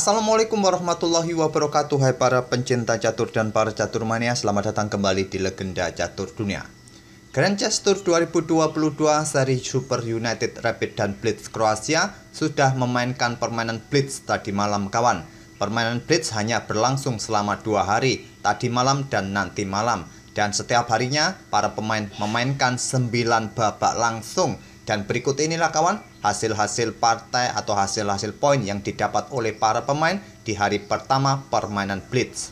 Assalamualaikum warahmatullahi wabarakatuh. Hai para pencinta catur dan para catur mania, selamat datang kembali di Legenda Catur Dunia. Grand Chess Tour 2022 seri Super United Rapid dan Blitz Kroasia sudah memainkan permainan Blitz tadi malam kawan. Permainan Blitz hanya berlangsung selama 2 hari, tadi malam dan nanti malam. Dan setiap harinya para pemain memainkan 9 babak langsung. Dan berikut inilah kawan, hasil-hasil partai atau hasil-hasil poin yang didapat oleh para pemain di hari pertama permainan Blitz.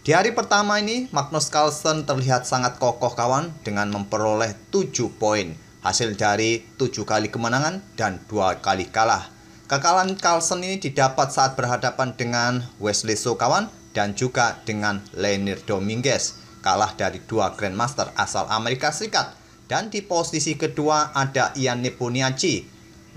Di hari pertama ini, Magnus Carlsen terlihat sangat kokoh kawan dengan memperoleh 7 poin. Hasil dari 7 kali kemenangan dan 2 kali kalah. Kekalahan Carlsen ini didapat saat berhadapan dengan Wesley So kawan dan juga dengan Leonid Dominguez. Kalah dari 2 Grandmaster asal Amerika Serikat. Dan di posisi kedua ada Ian Nepomniachtchi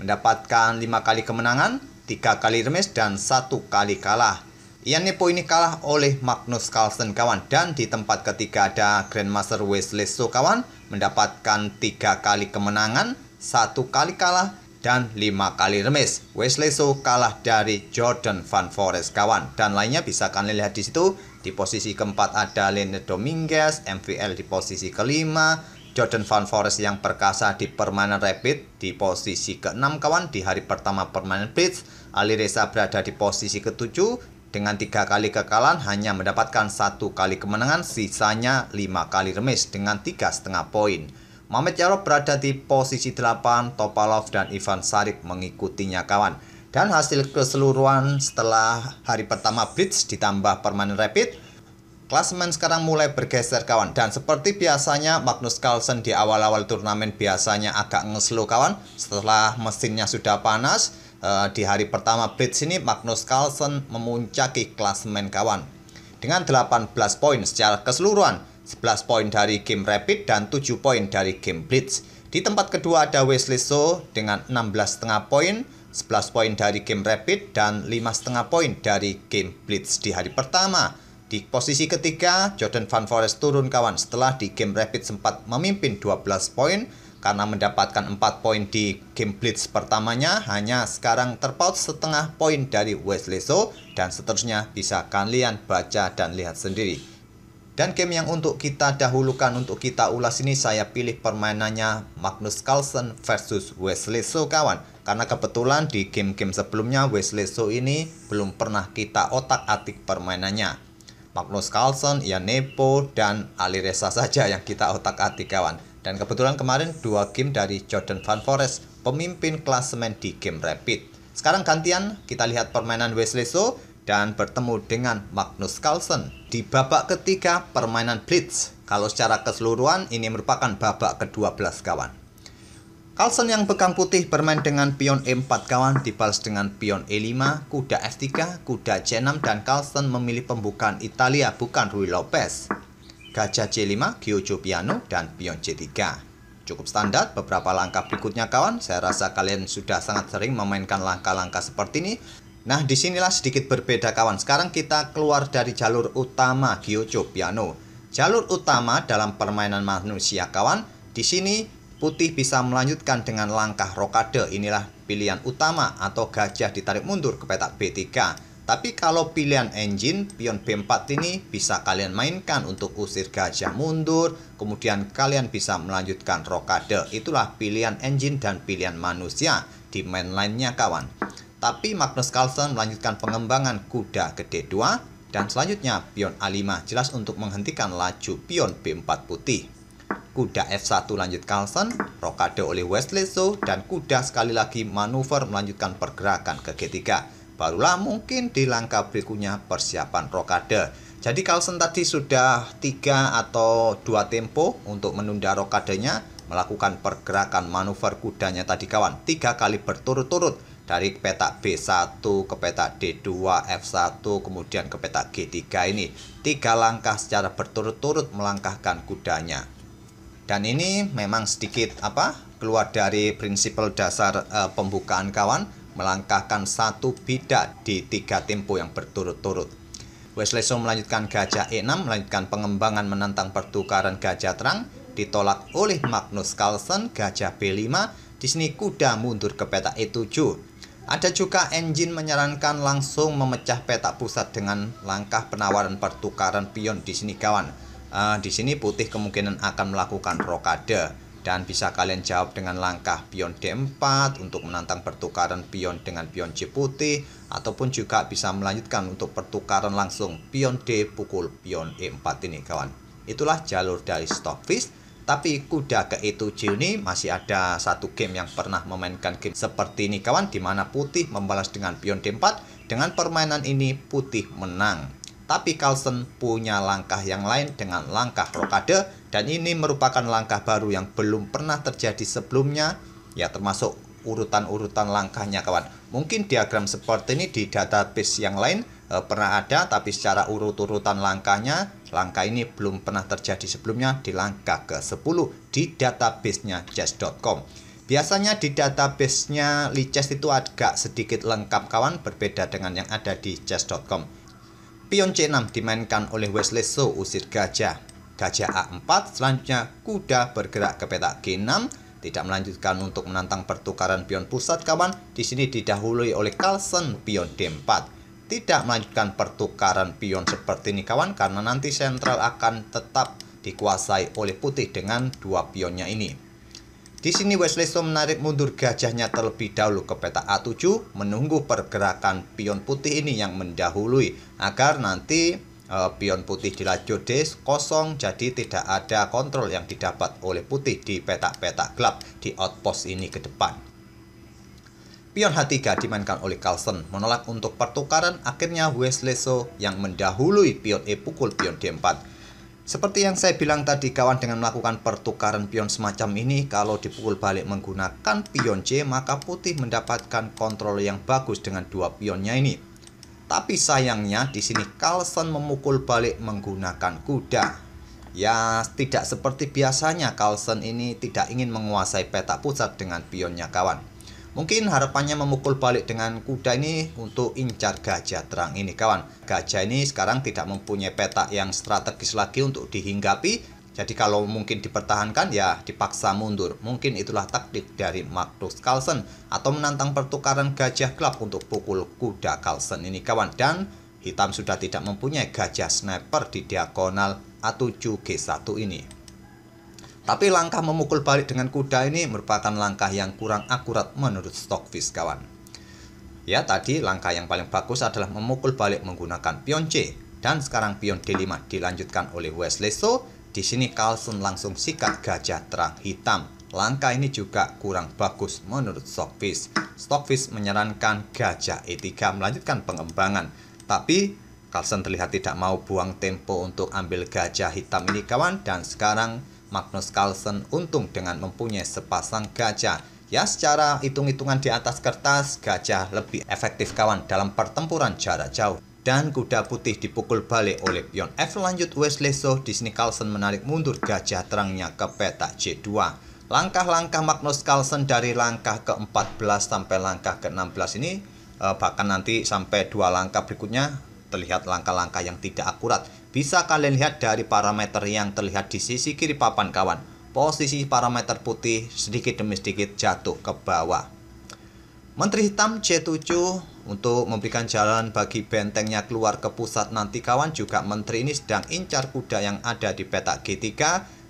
mendapatkan 5 kali kemenangan, 3 kali remis dan 1 kali kalah. Ian Nepo ini kalah oleh Magnus Carlsen kawan. Dan di tempat ketiga ada Grandmaster Wesley So kawan, mendapatkan 3 kali kemenangan, 1 kali kalah dan 5 kali remis. Wesley So kalah dari Jordan Van Foreest kawan. Dan lainnya bisa kalian lihat di situ. Di posisi keempat ada Leonid Dominguez, MVL di posisi kelima. Jordan Van Foreest yang perkasa di permainan Rapid di posisi ke-6 kawan. Di hari pertama permainan Blitz, Ali Reza berada di posisi ke-7 dengan 3 kali kekalahan, hanya mendapatkan 1 kali kemenangan, sisanya 5 kali remis dengan 3,5 poin. Mamet Yarov berada di posisi 8, Topalov dan Ivan Saric mengikutinya kawan. Dan hasil keseluruhan setelah hari pertama Blitz ditambah permainan Rapid, klasemen sekarang mulai bergeser kawan. Dan seperti biasanya Magnus Carlsen di awal-awal turnamen biasanya agak ngeslow kawan. Setelah mesinnya sudah panas, di hari pertama Blitz ini Magnus Carlsen memuncaki klasemen kawan dengan 18 poin secara keseluruhan. 11 poin dari game Rapid dan 7 poin dari game Blitz. Di tempat kedua ada Wesley So dengan 16,5 poin, 11 poin dari game Rapid dan 5,5 poin dari game Blitz di hari pertama. Di posisi ketiga, Jordan Van Foreest turun kawan setelah di game Rapid sempat memimpin 12 poin karena mendapatkan 4 poin di game Blitz pertamanya, hanya sekarang terpaut setengah poin dari Wesley So dan seterusnya bisa kalian baca dan lihat sendiri. Dan game yang untuk kita dahulukan, untuk kita ulas ini saya pilih permainannya Magnus Carlsen versus Wesley So kawan. Karena kebetulan di game-game sebelumnya Wesley So ini belum pernah kita otak-atik permainannya. Magnus Carlsen, Ian Nepo, dan Ali Reza saja yang kita otak-atik kawan. Dan kebetulan kemarin 2 game dari Jordan Van Foreest, pemimpin klasemen di game Rapid. Sekarang gantian kita lihat permainan Wesley So dan bertemu dengan Magnus Carlsen di babak ketiga permainan Blitz. Kalau secara keseluruhan ini merupakan babak ke-12 kawan. Carlsen yang pegang putih bermain dengan pion E4 kawan, dibalas dengan pion E5, kuda F3, kuda C6, dan Carlsen memilih pembukaan Italia bukan Ruy Lopez. Gajah C5, Giojo Piano, dan pion C3. Cukup standar. Beberapa langkah berikutnya kawan, saya rasa kalian sudah sangat sering memainkan langkah-langkah seperti ini. Nah, disinilah sedikit berbeda kawan. Sekarang kita keluar dari jalur utama Giojo Piano. Jalur utama dalam permainan manusia kawan, di sini putih bisa melanjutkan dengan langkah rokade. Inilah pilihan utama atau gajah ditarik mundur ke petak B3. Tapi kalau pilihan engine, pion B4 ini bisa kalian mainkan untuk usir gajah mundur. Kemudian kalian bisa melanjutkan rokade. Itulah pilihan engine dan pilihan manusia di mainline-nya kawan. Tapi Magnus Carlsen melanjutkan pengembangan kuda ke D2. Dan selanjutnya pion A5 jelas untuk menghentikan laju pion B4 putih. Kuda F1 lanjut Carlsen, rokade oleh Wesley So, dan kuda sekali lagi manuver melanjutkan pergerakan ke G3. Barulah mungkin di langkah berikutnya persiapan rokade. Jadi Carlsen tadi sudah 3 atau 2 tempo untuk menunda rokadenya, melakukan pergerakan manuver kudanya tadi kawan 3 kali berturut-turut dari petak B1 ke petak D2, F1, kemudian ke petak G3 ini. 3 langkah secara berturut-turut melangkahkan kudanya. Dan ini memang sedikit keluar dari prinsip dasar pembukaan kawan, melangkahkan 1 bidak di 3 tempo yang berturut-turut. Wesley So melanjutkan gajah E6, melanjutkan pengembangan menantang pertukaran gajah terang, ditolak oleh Magnus Carlsen, gajah B5. Di sini kuda mundur ke petak E7. Ada juga engine menyarankan langsung memecah petak pusat dengan langkah penawaran pertukaran pion di sini kawan. Di sini putih kemungkinan akan melakukan rokade dan bisa kalian jawab dengan langkah pion D4 untuk menantang pertukaran pion dengan pion C putih, ataupun juga bisa melanjutkan untuk pertukaran langsung pion D pukul pion E4 ini kawan. Itulah jalur dari Stockfish. Tapi kuda ke E7 ini masih ada satu game yang pernah memainkan game seperti ini kawan, di mana putih membalas dengan pion D4. Dengan permainan ini putih menang. Tapi Carlsen punya langkah yang lain dengan langkah rokade, dan ini merupakan langkah baru yang belum pernah terjadi sebelumnya, ya termasuk urutan-urutan langkahnya kawan. Mungkin diagram seperti ini di database yang lain pernah ada, tapi secara urut-urutan langkahnya, langkah ini belum pernah terjadi sebelumnya di langkah ke-10 di database-nya chess.com. Biasanya di database-nya Lichess itu agak sedikit lengkap kawan, berbeda dengan yang ada di chess.com. Pion C6 dimainkan oleh Wesley So, usir gajah. Gajah A4, selanjutnya kuda bergerak ke petak G6, tidak melanjutkan untuk menantang pertukaran pion pusat kawan. Di sini didahului oleh Carlsen pion D4. Tidak melanjutkan pertukaran pion seperti ini kawan, karena nanti sentral akan tetap dikuasai oleh putih dengan dua pionnya ini. Di sini Wesley So menarik mundur gajahnya terlebih dahulu ke petak A7, menunggu pergerakan pion putih ini yang mendahului agar nanti pion putih di lajur D0, jadi tidak ada kontrol yang didapat oleh putih di petak-petak gelap di outpost ini ke depan. Pion H3 dimainkan oleh Carlsen, menolak untuk pertukaran, akhirnya Wesley So yang mendahului pion E pukul pion D4. Seperti yang saya bilang tadi kawan, dengan melakukan pertukaran pion semacam ini, kalau dipukul balik menggunakan pion C, maka putih mendapatkan kontrol yang bagus dengan dua pionnya ini. Tapi sayangnya di sini Carlsen memukul balik menggunakan kuda. Ya, tidak seperti biasanya, Carlsen ini tidak ingin menguasai petak pusat dengan pionnya kawan. Mungkin harapannya memukul balik dengan kuda ini untuk incar gajah terang ini kawan. Gajah ini sekarang tidak mempunyai petak yang strategis lagi untuk dihinggapi. Jadi kalau mungkin dipertahankan ya dipaksa mundur. Mungkin itulah taktik dari Magnus Carlsen, atau menantang pertukaran gajah gelap untuk pukul kuda Carlsen ini kawan. Dan hitam sudah tidak mempunyai gajah sniper di diagonal A7 G1 ini. Tapi langkah memukul balik dengan kuda ini merupakan langkah yang kurang akurat menurut Stockfish kawan. Ya, tadi langkah yang paling bagus adalah memukul balik menggunakan pion C, dan sekarang pion D5 dilanjutkan oleh Wesley So. Di sini Carlsen langsung sikat gajah terang hitam. Langkah ini juga kurang bagus menurut Stockfish. Stockfish menyarankan gajah E3 melanjutkan pengembangan, tapi Carlsen terlihat tidak mau buang tempo untuk ambil gajah hitam ini kawan, dan sekarang Magnus Carlsen untung dengan mempunyai sepasang gajah. Ya, secara hitung-hitungan di atas kertas, gajah lebih efektif kawan dalam pertempuran jarak jauh. Dan kuda putih dipukul balik oleh pion F lanjut Wesley So. Di sini Carlsen menarik mundur gajah terangnya ke petak J2. Langkah-langkah Magnus Carlsen dari langkah ke-14 sampai langkah ke-16 ini, bahkan nanti sampai dua langkah berikutnya, terlihat langkah-langkah yang tidak akurat. Bisa kalian lihat dari parameter yang terlihat di sisi kiri papan kawan. Posisi parameter putih sedikit demi sedikit jatuh ke bawah. Menteri hitam C7 untuk memberikan jalan bagi bentengnya keluar ke pusat nanti kawan. Juga menteri ini sedang incar kuda yang ada di petak G3.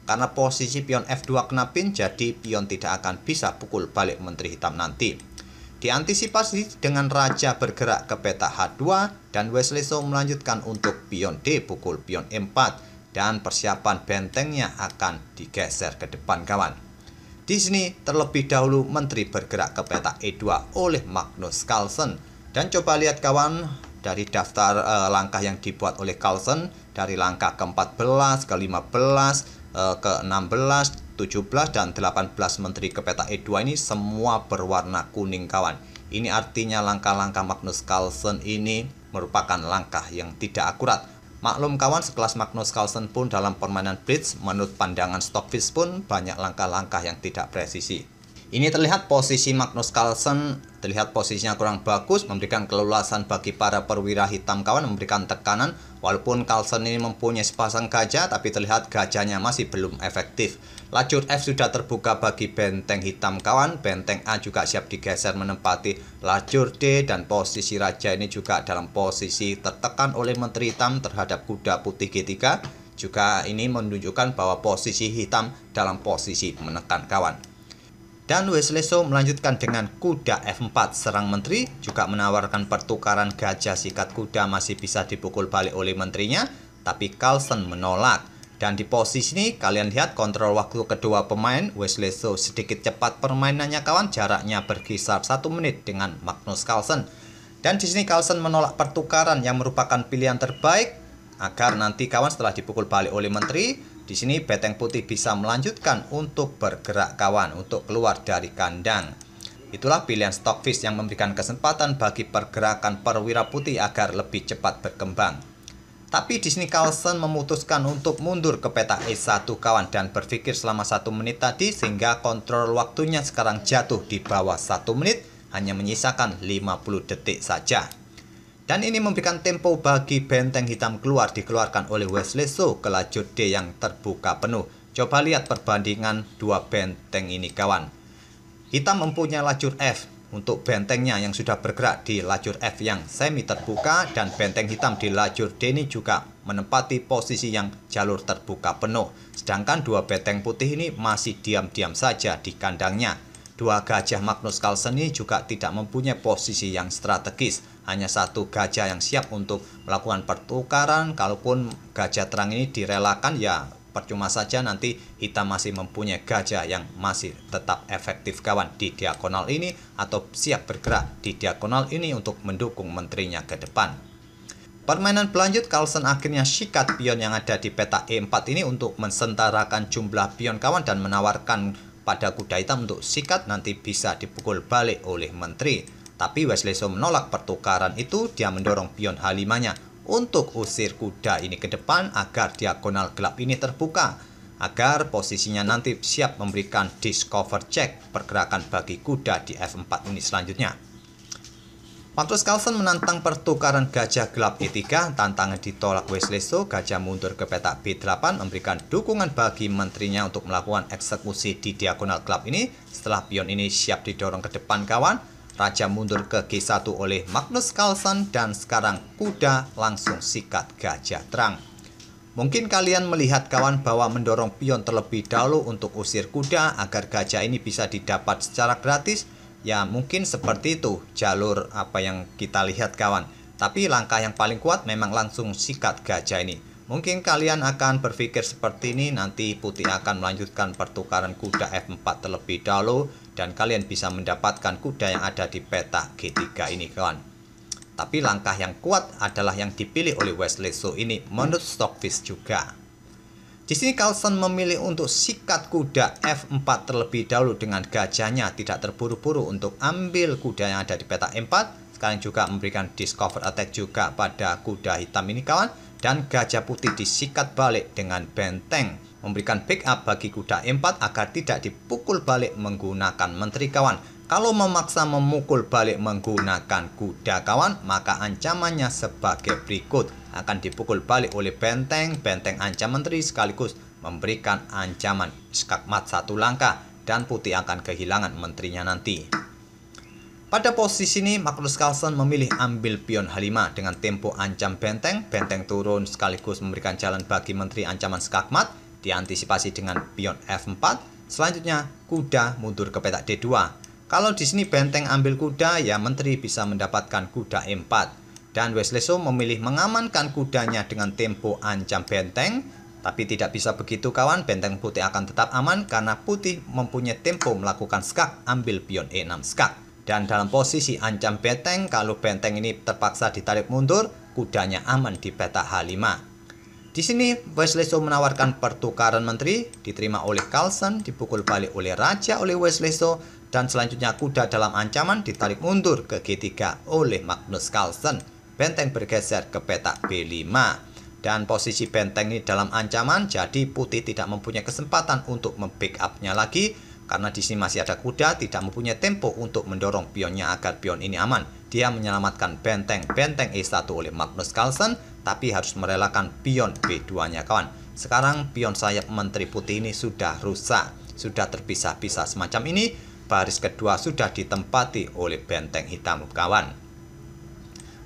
Karena posisi pion F2 kena pin, jadi pion tidak akan bisa pukul balik menteri hitam nanti. Diantisipasi dengan raja bergerak ke petak H2, dan Wesley So melanjutkan untuk pion D pukul pion E4, dan persiapan bentengnya akan digeser ke depan kawan. Di sini terlebih dahulu menteri bergerak ke petak E2 oleh Magnus Carlsen, dan coba lihat kawan dari daftar langkah yang dibuat oleh Carlsen dari langkah ke-14, ke-15, ke-16, 17 dan 18 menteri ke petak E2 ini semua berwarna kuning kawan. Ini artinya langkah-langkah Magnus Carlsen ini merupakan langkah yang tidak akurat. Maklum kawan, sekelas Magnus Carlsen pun dalam permainan blitz menurut pandangan Stockfish pun banyak langkah-langkah yang tidak presisi. Ini terlihat posisi Magnus Carlsen, terlihat posisinya kurang bagus, memberikan keleluasan bagi para perwira hitam kawan, memberikan tekanan. Walaupun Carlsen ini mempunyai sepasang gajah, tapi terlihat gajahnya masih belum efektif. Lajur F sudah terbuka bagi benteng hitam kawan, benteng A juga siap digeser menempati lajur D, dan posisi raja ini juga dalam posisi tertekan oleh Menteri Hitam terhadap kuda putih G3. Juga ini menunjukkan bahwa posisi hitam dalam posisi menekan kawan. Dan Wesley So melanjutkan dengan kuda F4 serang menteri, juga menawarkan pertukaran gajah sikat kuda masih bisa dipukul balik oleh menterinya, tapi Carlsen menolak. Dan di posisi ini kalian lihat kontrol waktu kedua pemain, Wesley So sedikit cepat permainannya kawan, jaraknya berkisar 1 menit dengan Magnus Carlsen. Dan di sini Carlsen menolak pertukaran yang merupakan pilihan terbaik agar nanti kawan setelah dipukul balik oleh menteri, di sini benteng putih bisa melanjutkan untuk bergerak kawan, untuk keluar dari kandang. Itulah pilihan Stockfish yang memberikan kesempatan bagi pergerakan perwira putih agar lebih cepat berkembang. Tapi di sini Carlsen memutuskan untuk mundur ke peta E1 kawan dan berpikir selama 1 menit tadi, sehingga kontrol waktunya sekarang jatuh di bawah 1 menit, hanya menyisakan 50 detik saja. Dan ini memberikan tempo bagi benteng hitam keluar, dikeluarkan oleh Wesley So ke lajur D yang terbuka penuh. Coba lihat perbandingan dua benteng ini kawan. Hitam mempunyai lajur F untuk bentengnya yang sudah bergerak di lajur F yang semi terbuka, dan benteng hitam di lajur D ini juga menempati posisi yang jalur terbuka penuh. Sedangkan dua benteng putih ini masih diam-diam saja di kandangnya. Dua gajah Magnus Carlsen ini juga tidak mempunyai posisi yang strategis. Hanya satu gajah yang siap untuk melakukan pertukaran. Kalaupun gajah terang ini direlakan, ya percuma saja, nanti hitam masih mempunyai gajah yang masih tetap efektif kawan di diagonal ini, atau siap bergerak di diagonal ini untuk mendukung menterinya ke depan. Permainan berlanjut, Carlsen akhirnya sikat pion yang ada di peta E4 ini untuk mensentarakan jumlah pion kawan, dan menawarkan pada kuda hitam untuk sikat, nanti bisa dipukul balik oleh menteri. Tapi Wesley So menolak pertukaran itu. Dia mendorong pion H5-nya untuk usir kuda ini ke depan agar diagonal gelap ini terbuka, agar posisinya nanti siap memberikan discover check pergerakan bagi kuda di F4 ini selanjutnya. Magnus Carlsen menantang pertukaran gajah gelap E3, tantangan ditolak Wesley So. Gajah mundur ke peta B8, memberikan dukungan bagi menterinya untuk melakukan eksekusi di diagonal gelap ini. Setelah pion ini siap didorong ke depan kawan, raja mundur ke G1 oleh Magnus Carlsen, dan sekarang kuda langsung sikat gajah terang. Mungkin kalian melihat kawan bahwa mendorong pion terlebih dahulu untuk usir kuda agar gajah ini bisa didapat secara gratis. Ya mungkin seperti itu jalur apa yang kita lihat kawan. Tapi langkah yang paling kuat memang langsung sikat gajah ini. Mungkin kalian akan berpikir seperti ini, nanti putih akan melanjutkan pertukaran kuda F4 terlebih dahulu, dan kalian bisa mendapatkan kuda yang ada di peta G3 ini kawan. Tapi langkah yang kuat adalah yang dipilih oleh Wesley So ini menurut Stockfish juga. Di sini Carlsen memilih untuk sikat kuda F4 terlebih dahulu dengan gajahnya, tidak terburu-buru untuk ambil kuda yang ada di peta E4. Sekarang juga memberikan discover attack juga pada kuda hitam ini kawan, dan gajah putih disikat balik dengan benteng, memberikan backup bagi kuda E4 agar tidak dipukul balik menggunakan menteri kawan. Kalau memaksa memukul balik menggunakan kuda kawan, maka ancamannya sebagai berikut. Akan dipukul balik oleh benteng ancam menteri, sekaligus memberikan ancaman skakmat 1 langkah, dan putih akan kehilangan menterinya nanti. Pada posisi ini Magnus Carlsen memilih ambil pion H5 dengan tempo ancam benteng turun sekaligus memberikan jalan bagi menteri ancaman skakmat, diantisipasi dengan pion F4. Selanjutnya kuda mundur ke peta D2. Kalau di sini benteng ambil kuda, ya menteri bisa mendapatkan kuda E4. Dan Wesley So memilih mengamankan kudanya dengan tempo ancam benteng. Tapi tidak bisa begitu kawan, benteng putih akan tetap aman karena putih mempunyai tempo melakukan skak, ambil pion E6 skak. Dan dalam posisi ancam benteng, kalau benteng ini terpaksa ditarik mundur, kudanya aman di peta H5. Di sini Wesley So menawarkan pertukaran menteri, diterima oleh Carlsen, dipukul balik oleh raja oleh Wesley So, dan selanjutnya kuda dalam ancaman ditarik mundur ke G3 oleh Magnus Carlsen. Benteng bergeser ke peta B5, dan posisi benteng ini dalam ancaman, jadi putih tidak mempunyai kesempatan untuk membackup-nya lagi. Karena di sini masih ada kuda, tidak mempunyai tempo untuk mendorong pionnya agar pion ini aman. Dia menyelamatkan benteng E1 oleh Magnus Carlsen, tapi harus merelakan pion B2-nya kawan. Sekarang pion sayap Menteri Putih ini sudah rusak, sudah terpisah-pisah semacam ini. Baris kedua sudah ditempati oleh benteng hitam kawan.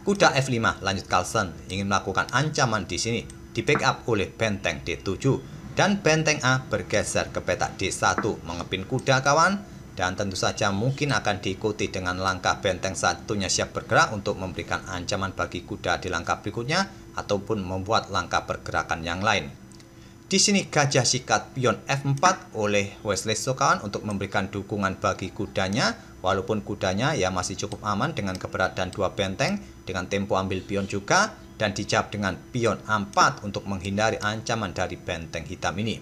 Kuda F5 lanjut Carlsen ingin melakukan ancaman di sini, di backup oleh benteng D7. Dan benteng A bergeser ke petak D1 mengepin kuda kawan. Dan tentu saja mungkin akan diikuti dengan langkah benteng satunya siap bergerak untuk memberikan ancaman bagi kuda di langkah berikutnya, ataupun membuat langkah pergerakan yang lain. Di sini gajah sikat pion F4 oleh Wesley So kawan untuk memberikan dukungan bagi kudanya. Walaupun kudanya ya masih cukup aman dengan keberadaan dua benteng, dengan tempo ambil pion juga, dan dijawab dengan pion A4 untuk menghindari ancaman dari benteng hitam ini.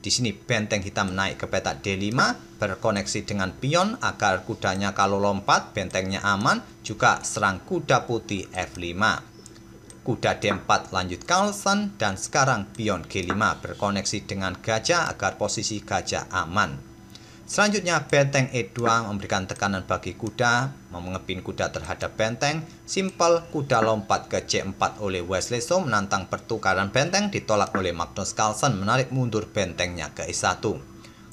Di sini benteng hitam naik ke petak D5 berkoneksi dengan pion agar kudanya kalau lompat bentengnya aman, juga serang kuda putih F5. Kuda D4 lanjut Carlsen, dan sekarang pion G5 berkoneksi dengan gajah agar posisi gajah aman. Selanjutnya benteng E2 memberikan tekanan bagi kuda, mengepin kuda terhadap benteng. Simpel, kuda lompat ke C4 oleh Wesley So menantang pertukaran benteng, ditolak oleh Magnus Carlsen menarik mundur bentengnya ke E1.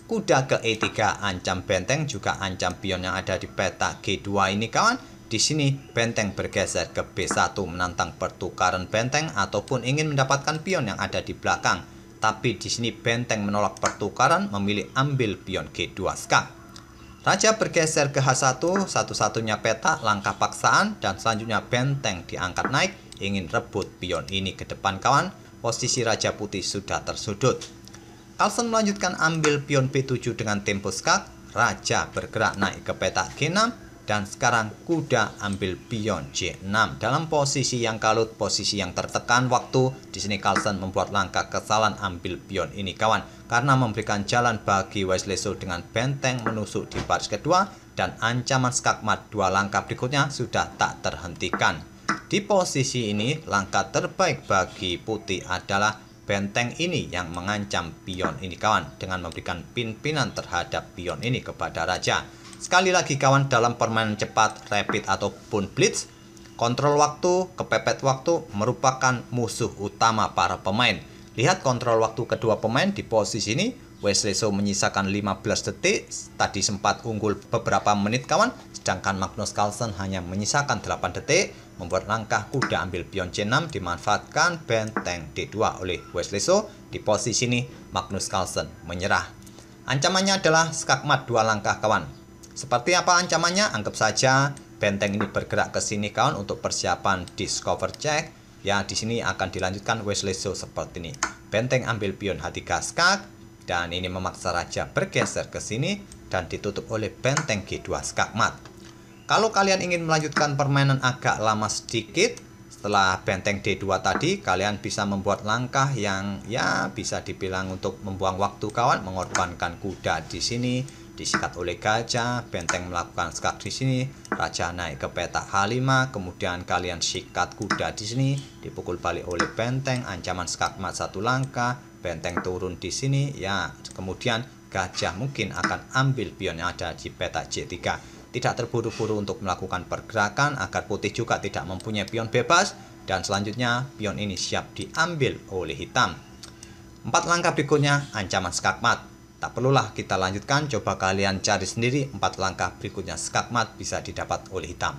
Kuda ke E3 ancam benteng, juga ancam pion yang ada di peta G2 ini kawan. Di sini benteng bergeser ke B1 menantang pertukaran benteng ataupun ingin mendapatkan pion yang ada di belakang. Tapi di sini benteng menolak pertukaran, memilih ambil pion G2 skak. Raja bergeser ke H1, satu-satunya peta langkah paksaan, dan selanjutnya benteng diangkat naik, ingin rebut pion ini ke depan kawan. Posisi Raja Putih sudah tersudut. Carlsen melanjutkan ambil pion B7 dengan tempo skak. Raja bergerak naik ke peta G6. Dan sekarang kuda ambil pion C6 dalam posisi yang kalut, posisi yang tertekan waktu. Di sini Carlsen membuat langkah kesalahan ambil pion ini kawan, karena memberikan jalan bagi Wesley So dengan benteng menusuk di baris kedua, dan ancaman skakmat dua langkah berikutnya sudah tak terhentikan. Di posisi ini langkah terbaik bagi putih adalah benteng ini yang mengancam pion ini kawan, dengan memberikan pin-pinan terhadap pion ini kepada raja. Sekali lagi kawan, dalam permainan cepat, rapid ataupun blitz, kontrol waktu, kepepet waktu merupakan musuh utama para pemain. Lihat kontrol waktu kedua pemain di posisi ini. Wesley So menyisakan 15 detik, tadi sempat unggul beberapa menit kawan, sedangkan Magnus Carlsen hanya menyisakan 8 detik, membuat langkah kuda ambil pion C6 dimanfaatkan benteng D2 oleh Wesley So. Di posisi ini Magnus Carlsen menyerah. Ancamannya adalah skakmat dua langkah kawan. Seperti apa ancamannya? Anggap saja benteng ini bergerak ke sini kawan untuk persiapan discover check. Ya, di sini akan dilanjutkan Wesley So seperti ini. Benteng ambil pion H3 skak, dan ini memaksa raja bergeser ke sini dan ditutup oleh benteng G2 skakmat. Kalau kalian ingin melanjutkan permainan agak lama sedikit, setelah benteng D2 tadi, kalian bisa membuat langkah yang ya bisa dibilang untuk membuang waktu kawan, mengorbankan kuda di sini. Disikat oleh gajah, benteng melakukan skak di sini, raja naik ke petak H5, kemudian kalian sikat kuda di sini, dipukul balik oleh benteng, ancaman skakmat satu langkah, benteng turun di sini, ya kemudian gajah mungkin akan ambil pion yang ada di petak J3. Tidak terburu-buru untuk melakukan pergerakan agar putih juga tidak mempunyai pion bebas, dan selanjutnya pion ini siap diambil oleh hitam. 4 langkah berikutnya ancaman skakmat. Tak perlulah kita lanjutkan, coba kalian cari sendiri 4 langkah berikutnya skakmat bisa didapat oleh hitam.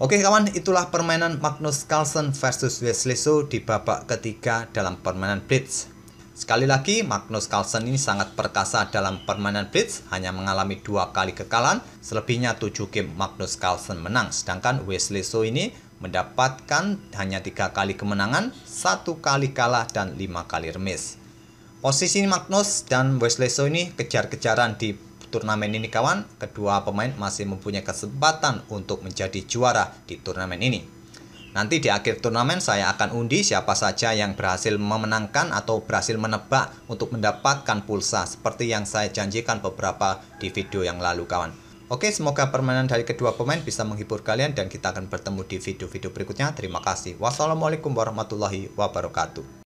Oke kawan, itulah permainan Magnus Carlsen versus Wesley So di babak ketiga dalam permainan blitz. Sekali lagi, Magnus Carlsen ini sangat perkasa dalam permainan blitz, hanya mengalami 2 kali kekalahan, selebihnya 7 game Magnus Carlsen menang, sedangkan Wesley So ini mendapatkan hanya 3 kali kemenangan, 1 kali kalah, dan 5 kali remis. Posisi Magnus dan Wesley So ini kejar-kejaran di turnamen ini kawan. Kedua pemain masih mempunyai kesempatan untuk menjadi juara di turnamen ini. Nanti di akhir turnamen saya akan undi siapa saja yang berhasil memenangkan atau berhasil menebak untuk mendapatkan pulsa seperti yang saya janjikan beberapa di video yang lalu kawan. Oke, semoga permainan dari kedua pemain bisa menghibur kalian dan kita akan bertemu di video-video berikutnya. Terima kasih. Wassalamualaikum warahmatullahi wabarakatuh.